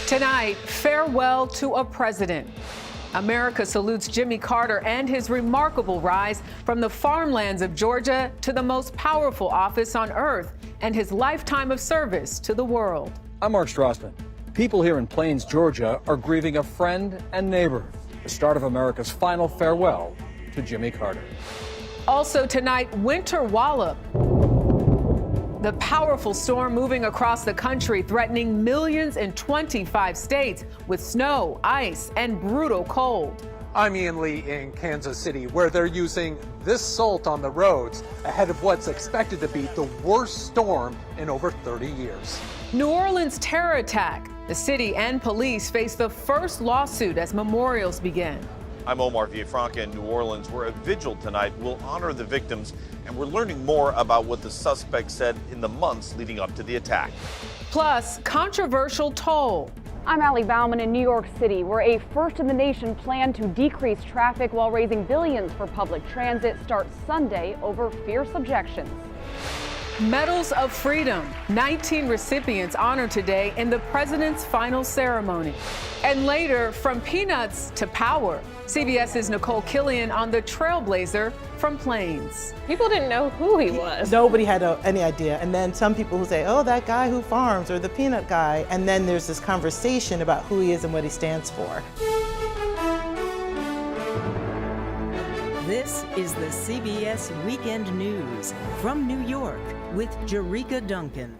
Tonight, farewell to a president. America salutes Jimmy Carter and his remarkable rise from the farmlands of Georgia to the most powerful office on earth and his lifetime of service to the world. I'm Mark Strassman. People here in Plains, Georgia are grieving a friend and neighbor, the start of America's final farewell to Jimmy Carter. Also tonight, winter wallop. The powerful storm moving across the country, threatening millions in 25 states with snow, ice, and brutal cold. I'm Ian Lee in Kansas City, where they're using this salt on the roads ahead of what's expected to be the worst storm in over 30 years. New Orleans terror attack. The city and police face the first lawsuit as memorials begin. I'm Omar Villafranca in New Orleans, where a vigil tonight will honor the victims, and we're learning more about what the suspect said in the months leading up to the attack. Plus, controversial toll. I'm Allie Bauman in New York City, where a first-in-the-nation plan to decrease traffic while raising billions for public transit starts Sunday over fierce objections. Medals of Freedom. 19 recipients honored today in the president's final ceremony. And later, from peanuts to power. CBS's Nicole Killian on the trailblazer from Plains. People didn't know who he was. Nobody had any idea. And then some people who say, oh, that guy who farms, or the peanut guy. And then there's this conversation about who he is and what he stands for. This is the CBS Weekend News from New York with Jerika Duncan.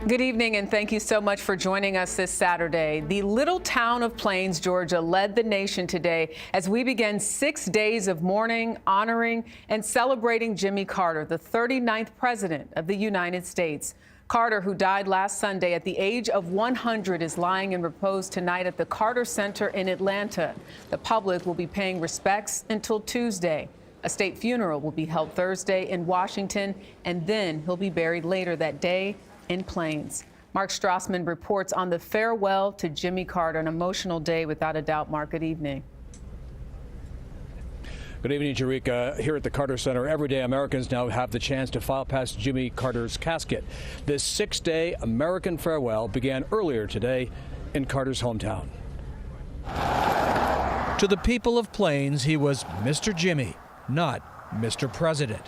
Good evening, and thank you so much for joining us this Saturday. The little town of Plains, Georgia, led the nation today as we began 6 days of mourning, honoring, and celebrating Jimmy Carter, the 39th president of the United States. Carter, who died last Sunday at the age of 100, is lying in repose tonight at the Carter Center in Atlanta. The public will be paying respects until Tuesday. A state funeral will be held Thursday in Washington, and then he'll be buried later that day in Plains. Mark Strassman reports on the farewell to Jimmy Carter, an emotional day without a doubt. Mark, good evening. Good evening, Jerika. Here at the Carter Center, everyday Americans now have the chance to file past Jimmy Carter's casket. This 6-day American farewell began earlier today in Carter's hometown. To the people of Plains, he was Mr. Jimmy, not Mr. President.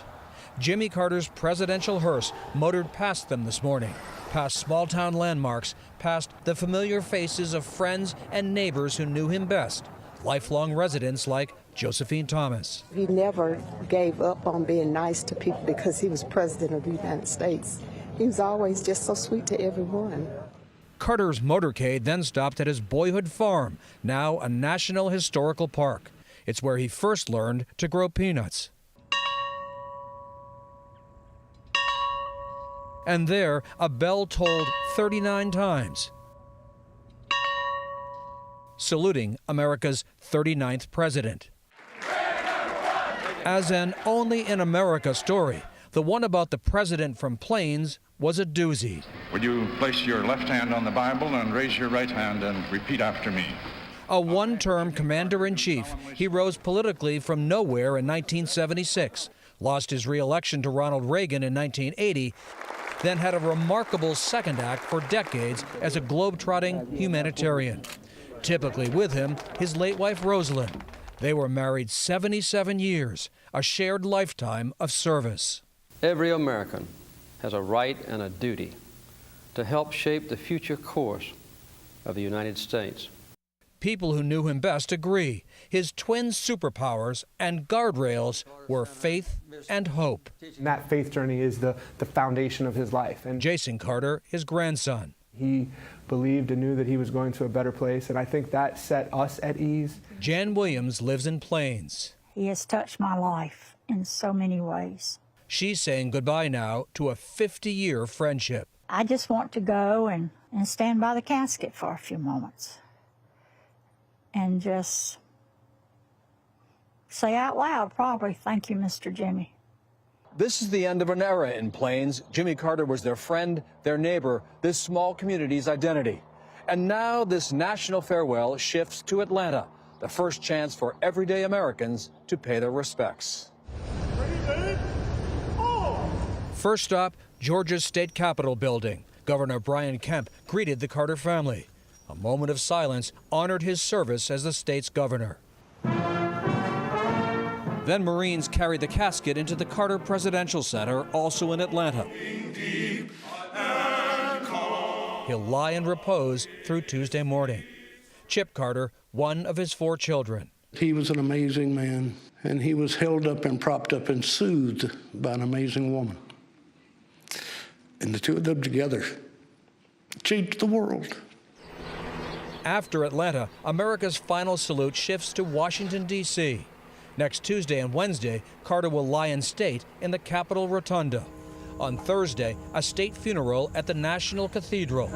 Jimmy Carter's presidential hearse motored past them this morning, past small-town landmarks, past the familiar faces of friends and neighbors who knew him best, lifelong residents like Josephine Thomas. He never gave up on being nice to people because he was president of the United States. He was always just so sweet to everyone. Carter's motorcade then stopped at his boyhood farm, now a National Historical Park. It's where he first learned to grow peanuts. And there, a bell tolled 39 times, saluting America's 39th president. As an only in America story, the one about the president from Plains was a doozy. Would you place your left hand on the Bible and raise your right hand and repeat after me? A one-term commander-in-chief, he rose politically from nowhere in 1976, lost his re-election to Ronald Reagan in 1980, then had a remarkable second act for decades as a globe-trotting humanitarian. Typically with him, his late wife Rosalind. They were married 77 years, a shared lifetime of service. Every American has a right and a duty to help shape the future course of the United States. People who knew him best agree. His twin superpowers and guardrails were faith and hope. And that faith journey is the foundation of his life. And Jason Carter, his grandson. He believed and knew that he was going to a better place, and I think that set us at ease. Jan Williams lives in Plains. He has touched my life in so many ways. She's saying goodbye now to a 50-year friendship. I just want to go and stand by the casket for a few moments and just say out loud, probably, thank you, Mr. Jimmy. This is the end of an era in Plains. Jimmy Carter was their friend, their neighbor, this small community's identity. And now this national farewell shifts to Atlanta, the first chance for everyday Americans to pay their respects. First stop, Georgia's state capitol building. Governor Brian Kemp greeted the Carter family. A moment of silence honored his service as the state's governor. Then Marines carried the casket into the Carter Presidential Center, also in Atlanta. He'll lie in repose through Tuesday morning. Chip Carter, one of his 4 children. He was an amazing man, and he was held up and propped up and soothed by an amazing woman. And the two of them together changed the world. After Atlanta, America's final salute shifts to Washington, D.C. Next Tuesday and Wednesday, Carter will lie in state in the Capitol Rotunda. On Thursday, a state funeral at the National Cathedral.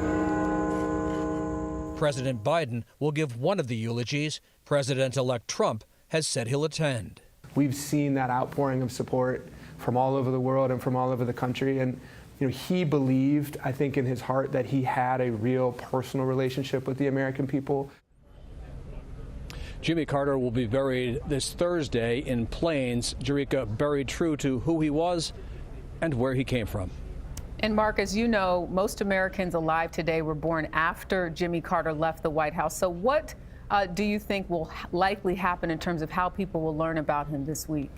President Biden will give one of the eulogies. President-elect Trump has said he'll attend. We've seen that outpouring of support from all over the world and from all over the country. And he believed, I think, in his heart that he had a real personal relationship with the American people. Jimmy Carter will be buried this Thursday in Plains. Jerika, buried true to who he was and where he came from. And Mark, as you know, most Americans alive today were born after Jimmy Carter left the White House. So what do you think will likely happen in terms of how people will learn about him this week?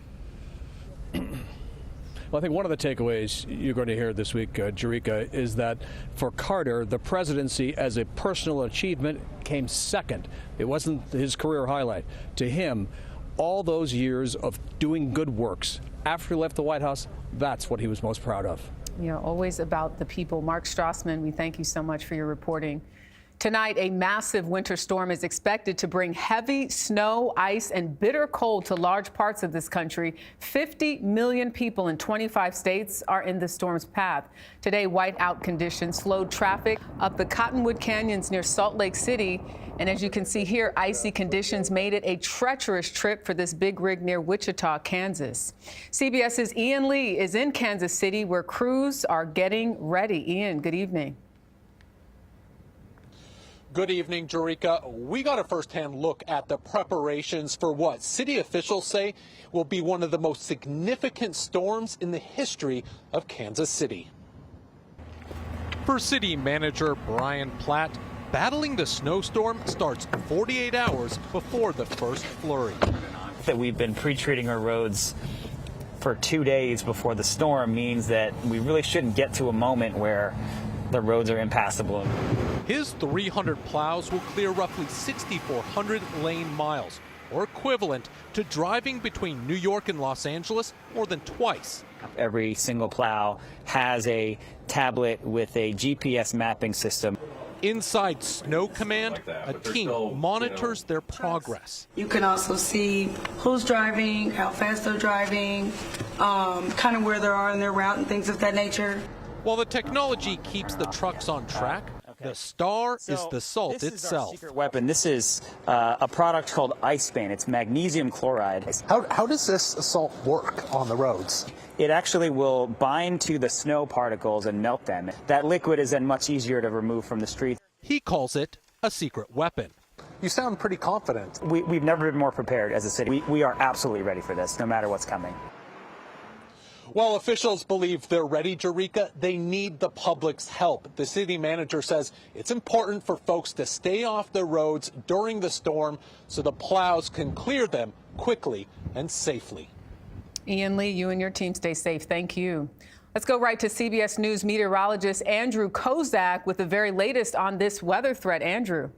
Well, I think one of the takeaways you're going to hear this week, Jerika, is that for Carter, the presidency as a personal achievement came second. It wasn't his career highlight. To him, all those years of doing good works after he left the White House, that's what he was most proud of. Always about the people. Mark Strassman, we thank you so much for your reporting. Tonight, a massive winter storm is expected to bring heavy snow, ice, and bitter cold to large parts of this country. 50 million people in 25 states are in the storm's path. Today, whiteout conditions slowed traffic up the Cottonwood Canyons near Salt Lake City. And as you can see here, icy conditions made it a treacherous trip for this big rig near Wichita, Kansas. CBS's Ian Lee is in Kansas City, where crews are getting ready. Ian, good evening. Good evening, Jerika. We got a firsthand look at the preparations for what city officials say will be one of the most significant storms in the history of Kansas City. For city manager Brian Platt, battling the snowstorm starts 48 hours before the first flurry. That we've been pre-treating our roads for 2 days before the storm means that we really shouldn't get to a moment where the roads are impassable. His 300 plows will clear roughly 6,400 lane miles, or equivalent to driving between New York and Los Angeles more than twice. Every single plow has a tablet with a GPS mapping system. Inside Snow Command, a team monitors their progress. You can also see who's driving, how fast they're driving, kind of where they are in their route and things of that nature. While the technology keeps the trucks on track, the star is the salt this itself. Is our secret weapon. This is a product called Ice Band. It's magnesium chloride. How does this salt work on the roads? It actually will bind to the snow particles and melt them. That liquid is then much easier to remove from the street. He calls it a secret weapon. You sound pretty confident. We've never been more prepared as a city. We are absolutely ready for this, no matter what's coming. While officials believe they're ready, Jerika, they need the public's help. The city manager says it's important for folks to stay off the roads during the storm so the plows can clear them quickly and safely. Ian Lee, you and your team stay safe. Thank you. Let's go right to CBS News meteorologist Andrew Kozak with the very latest on this weather threat. Andrew.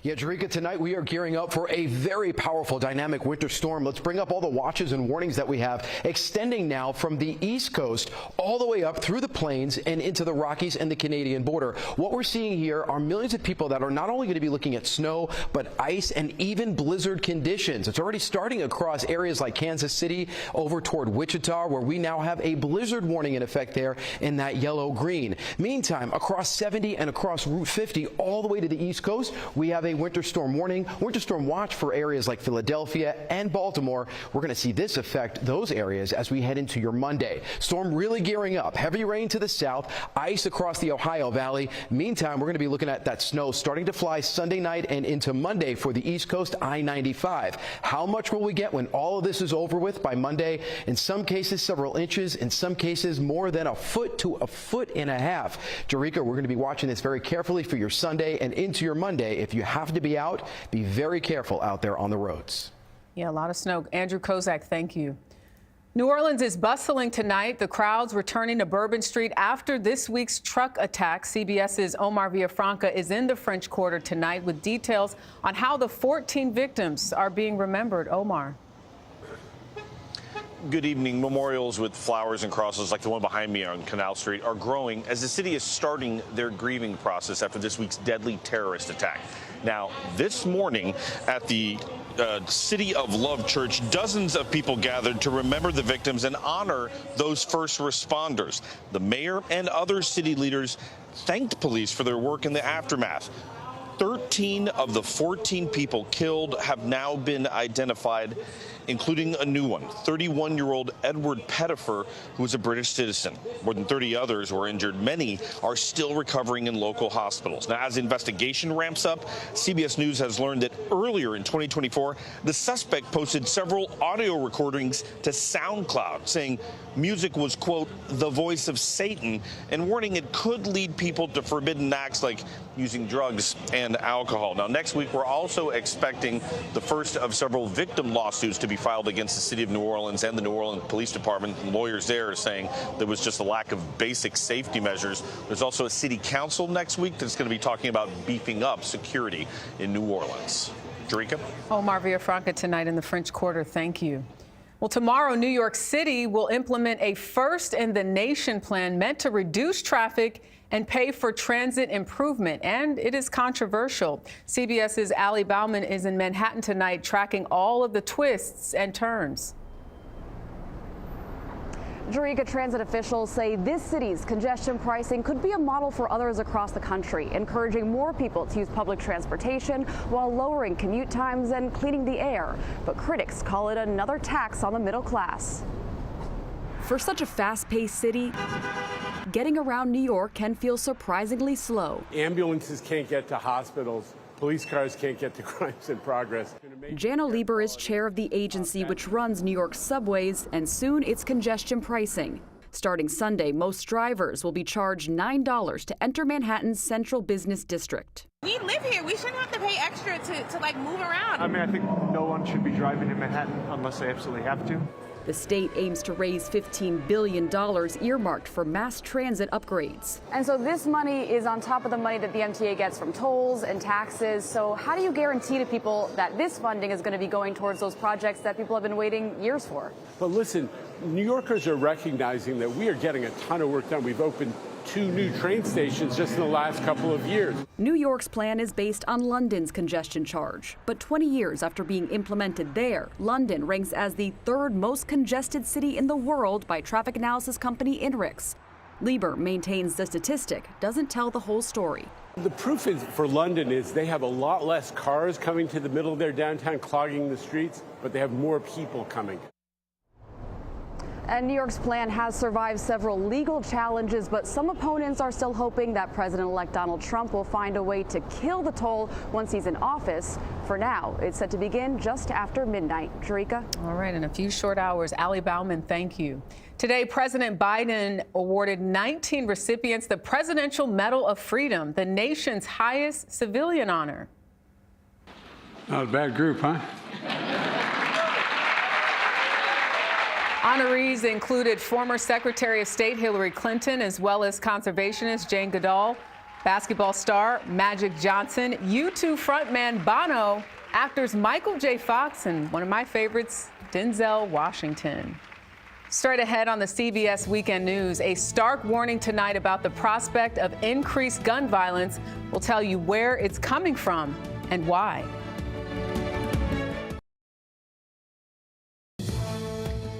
Yeah, Jerika, tonight we are gearing up for a very powerful dynamic winter storm. Let's bring up all the watches and warnings that we have, extending now from the East Coast all the way up through the plains and into the Rockies and the Canadian border. What we're seeing here are millions of people that are not only going to be looking at snow, but ice and even blizzard conditions. It's already starting across areas like Kansas City over toward Wichita, where we now have a blizzard warning in effect there in that yellow-green. Meantime, across 70 and across Route 50 all the way to the East Coast, we have a winter storm warning, winter storm watch for areas like Philadelphia and Baltimore. We're going to see this affect those areas as we head into your Monday. Storm really gearing up. Heavy rain to the south, ice across the Ohio Valley. Meantime, we're going to be looking at that snow starting to fly Sunday night and into Monday for the East Coast I-95. How much will we get when all of this is over with by Monday? In some cases, several inches. In some cases, more than a foot to a foot and a half. Jerika, we're going to be watching this very carefully for your Sunday and into your Monday. If you have to be out, be very careful out there on the roads. Yeah, a lot of snow. Andrew Kozak, thank you. New Orleans is bustling tonight. The crowds returning to Bourbon Street after this week's truck attack. CBS's Omar Villafranca is in the French Quarter tonight with details on how the 14 victims are being remembered. Omar. Good evening. Memorials with flowers and crosses like the one behind me on Canal Street are growing as the city is starting their grieving process after this week's deadly terrorist attack. Now, this morning at the City of Love Church, dozens of people gathered to remember the victims and honor those first responders. The mayor and other city leaders thanked police for their work in the aftermath. 13 of the 14 people killed have now been identified, including a new one, 31-year-old Edward Pettifer, who was a British citizen. More than 30 others were injured. Many are still recovering in local hospitals. Now, as the investigation ramps up, CBS News has learned that earlier in 2024, the suspect posted several audio recordings to SoundCloud saying music was, quote, the voice of Satan, and warning it could lead people to forbidden acts like using drugs and alcohol. Now, next week, we're also expecting the first of several victim lawsuits to be filed against the city of New Orleans and the New Orleans Police Department. Lawyers there are saying there was just a lack of basic safety measures. There's also a city council next week that's going to be talking about beefing up security in New Orleans. Jerika? Omar Villafranca tonight in the French Quarter. Thank you. Well, tomorrow, New York City will implement a first-in-the-nation plan meant to reduce traffic and pay for transit improvement, and it is controversial. CBS's Ali Bauman is in Manhattan tonight tracking all of the twists and turns. Jerika, transit officials say this city's congestion pricing could be a model for others across the country, encouraging more people to use public transportation while lowering commute times and cleaning the air. But critics call it another tax on the middle class. For such a fast-paced city, getting around New York can feel surprisingly slow. Ambulances can't get to hospitals. Police cars can't get to crimes in progress. Jana Lieber is chair of the agency which runs New York's subways and soon its congestion pricing. Starting Sunday, most drivers will be charged $9 to enter Manhattan's central business district. We live here. We shouldn't have to pay extra to like move around. I mean, I think no one should be driving in Manhattan unless they absolutely have to. The state aims to raise $15 billion earmarked for mass transit upgrades. And so this money is on top of the money that the MTA gets from tolls and taxes. So how do you guarantee to people that this funding is going to be going towards those projects that people have been waiting years for? But listen, New Yorkers are recognizing that we are getting a ton of work done. We've opened 2 new train stations just in the last couple of years. New York's plan is based on London's congestion charge. But 20 years after being implemented there, London ranks as the 3rd most congested city in the world by traffic analysis company INRIX. Lieber maintains the statistic doesn't tell the whole story. The proof is for London is they have a lot less cars coming to the middle of their downtown clogging the streets, but they have more people coming. And New York's plan has survived several legal challenges, but some opponents are still hoping that President-elect Donald Trump will find a way to kill the toll once he's in office. For now, it's set to begin just after midnight. Jerika? All right, in a few short hours, Ali Bauman, thank you. Today, President Biden awarded 19 recipients the Presidential Medal of Freedom, the nation's highest civilian honor. Not a bad group, huh? Honorees included former Secretary of State Hillary Clinton, as well as conservationist Jane Goodall, basketball star Magic Johnson, U2 frontman Bono, actors Michael J. Fox, and one of my favorites, Denzel Washington. Straight ahead on the CBS Weekend News, a stark warning tonight about the prospect of increased gun violence. We'll tell you where it's coming from and why.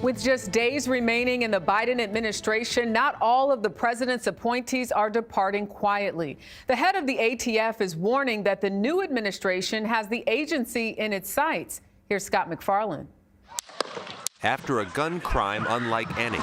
With just days remaining in the Biden administration, not all of the president's appointees are departing quietly. The head of the ATF is warning that the new administration has the agency in its sights. Here's Scott McFarland. After a gun crime unlike any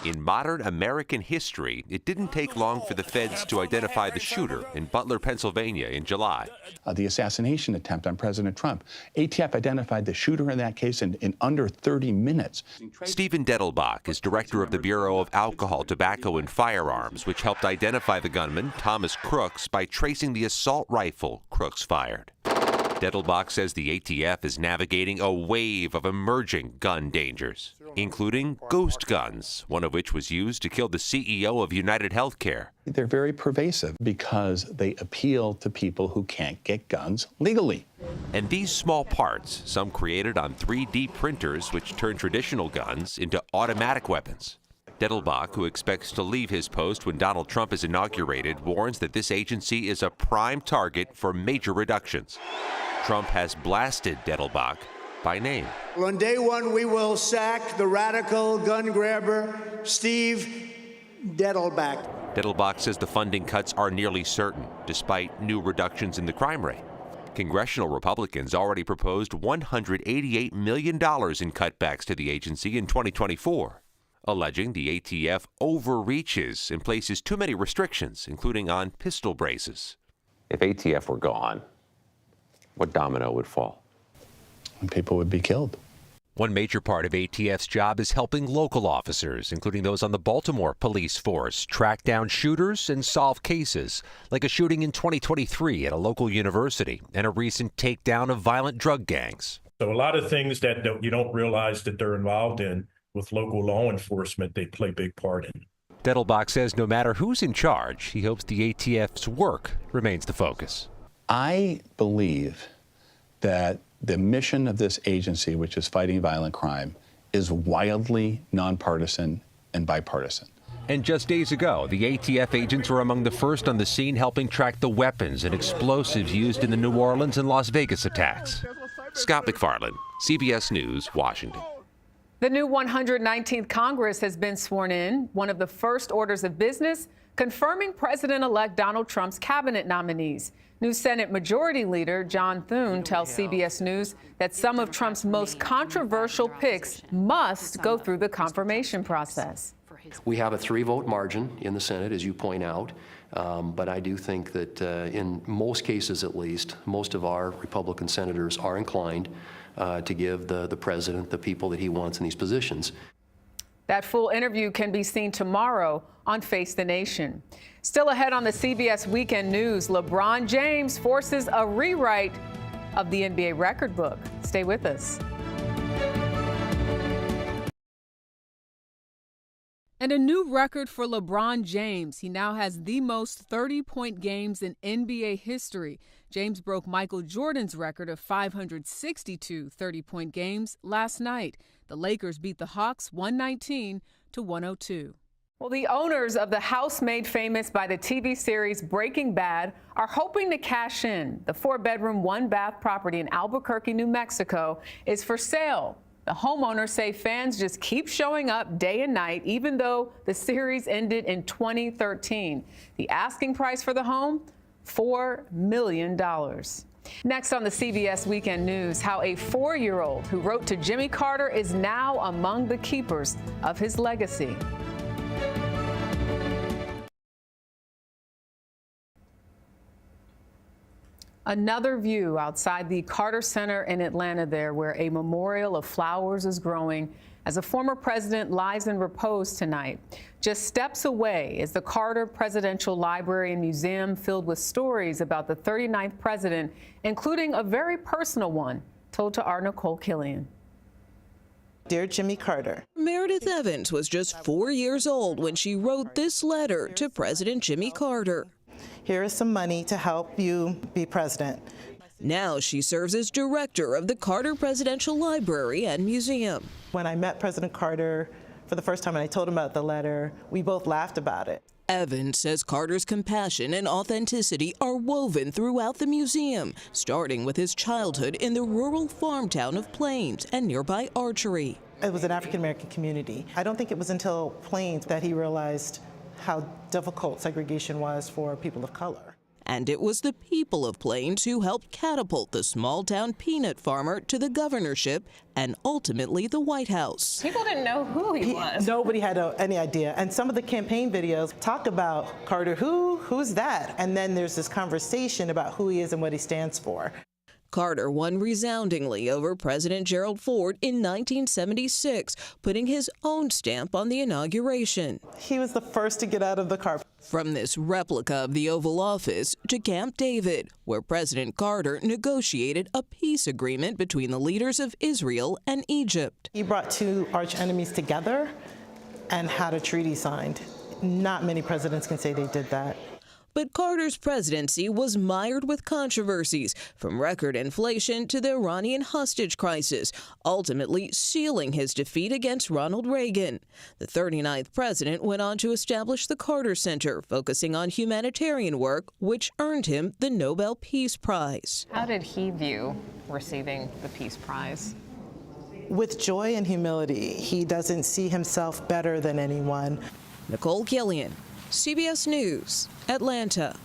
in modern American history, it didn't take long for the feds to identify the shooter in Butler, Pennsylvania in July. The assassination attempt on President Trump. ATF identified the shooter in that case in under 30 minutes. Stephen Dettelbach is director of the Bureau of Alcohol, Tobacco, and Firearms, which helped identify the gunman, Thomas Crooks, by tracing the assault rifle Crooks fired. Dettelbach says the ATF is navigating a wave of emerging gun dangers, including ghost guns, one of which was used to kill the CEO of United Healthcare. They're very pervasive because they appeal to people who can't get guns legally. And these small parts, some created on 3D printers, which turn traditional guns into automatic weapons. Dettelbach, who expects to leave his post when Donald Trump is inaugurated, warns that this agency is a prime target for major reductions. Trump has blasted Dettelbach by name. On day one, we will sack the radical gun grabber, Steve Dettelbach. Dettelbach says the funding cuts are nearly certain, despite new reductions in the crime rate. Congressional Republicans already proposed $188 million in cutbacks to the agency in 2024, alleging the ATF overreaches and places too many restrictions, including on pistol braces. If ATF were gone, what domino would fall? And people would be killed. One major part of ATF's job is helping local officers, including those on the Baltimore police force, track down shooters and solve cases, like a shooting in 2023 at a local university and a recent takedown of violent drug gangs. So a lot of things that you don't realize that they're involved in with local law enforcement, they play a big part in. Dettelbach says no matter who's in charge, he hopes the ATF's work remains the focus. I believe that the mission of this agency, which is fighting violent crime, is wildly nonpartisan and bipartisan. And just days ago, the ATF agents were among the first on the scene helping track the weapons and explosives used in the New Orleans and Las Vegas attacks. Scott McFarland, CBS News, Washington. The new 119th Congress has been sworn in, one of the first orders of business confirming President-elect Donald Trump's cabinet nominees. New Senate Majority Leader John Thune tells CBS News that some of Trump's most controversial picks must go through the confirmation process. We have a 3-vote margin in the Senate, as you point out, but I do think that in most cases, at least, most of our Republican senators are inclined to give the president the people that he wants in these positions. That full interview can be seen tomorrow on Face the Nation. Still ahead on the CBS Weekend News, LeBron James forces a rewrite of the NBA record book. Stay with us. And a new record for LeBron James. He now has the most 30-point games in NBA history. James broke Michael Jordan's record of 562 30-point games last night. The Lakers beat the Hawks 119-102. Well, the owners of the house made famous by the TV series Breaking Bad are hoping to cash in. The 4-bedroom, 1-bath property in Albuquerque, New Mexico is for sale. The homeowners say fans just keep showing up day and night, even though the series ended in 2013. The asking price for the home, $4 million. Next on the CBS Weekend News, how a 4-year-old who wrote to Jimmy Carter is now among the keepers of his legacy. Another view outside the Carter Center in Atlanta there, where a memorial of flowers is growing as a former president lies in repose tonight. Just steps away is the Carter Presidential Library and Museum, filled with stories about the 39th president, including a very personal one told to our Nicole Killian. Dear Jimmy Carter. Meredith Evans was just 4 years old when she wrote this letter to President Jimmy Carter. Here is some money to help you be president. Now she serves as director of the Carter Presidential Library and Museum. When I met President Carter for the first time and I told him about the letter, we both laughed about it. Evans says Carter's compassion and authenticity are woven throughout the museum, starting with his childhood in the rural farm town of Plains and nearby Archery. It was an African-American community. I don't think it was until Plains that he realized how difficult segregation was for people of color. And it was the people of Plains who helped catapult the small-town peanut farmer to the governorship and ultimately the White House. People didn't know who he was. Nobody had any idea. And some of the campaign videos talk about Carter, who's that? And then there's this conversation about who he is and what he stands for. Carter won resoundingly over President Gerald Ford in 1976, putting his own stamp on the inauguration. He was the first to get out of the car. From this replica of the Oval Office to Camp David, where President Carter negotiated a peace agreement between the leaders of Israel and Egypt. He brought two arch enemies together and had a treaty signed. Not many presidents can say they did that. But Carter's presidency was mired with controversies, from record inflation to the Iranian hostage crisis, ultimately sealing his defeat against Ronald Reagan. The 39th president went on to establish the Carter Center, focusing on humanitarian work, which earned him the Nobel Peace Prize. How did he view receiving the Peace Prize? With joy and humility. He doesn't see himself better than anyone. Nicole Killian, CBS News, Atlanta.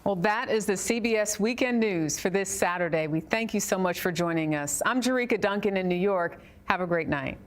Well, that is the CBS Weekend News for this Saturday. We thank you so much for joining us. I'm Jerika Duncan in New York. Have a great night.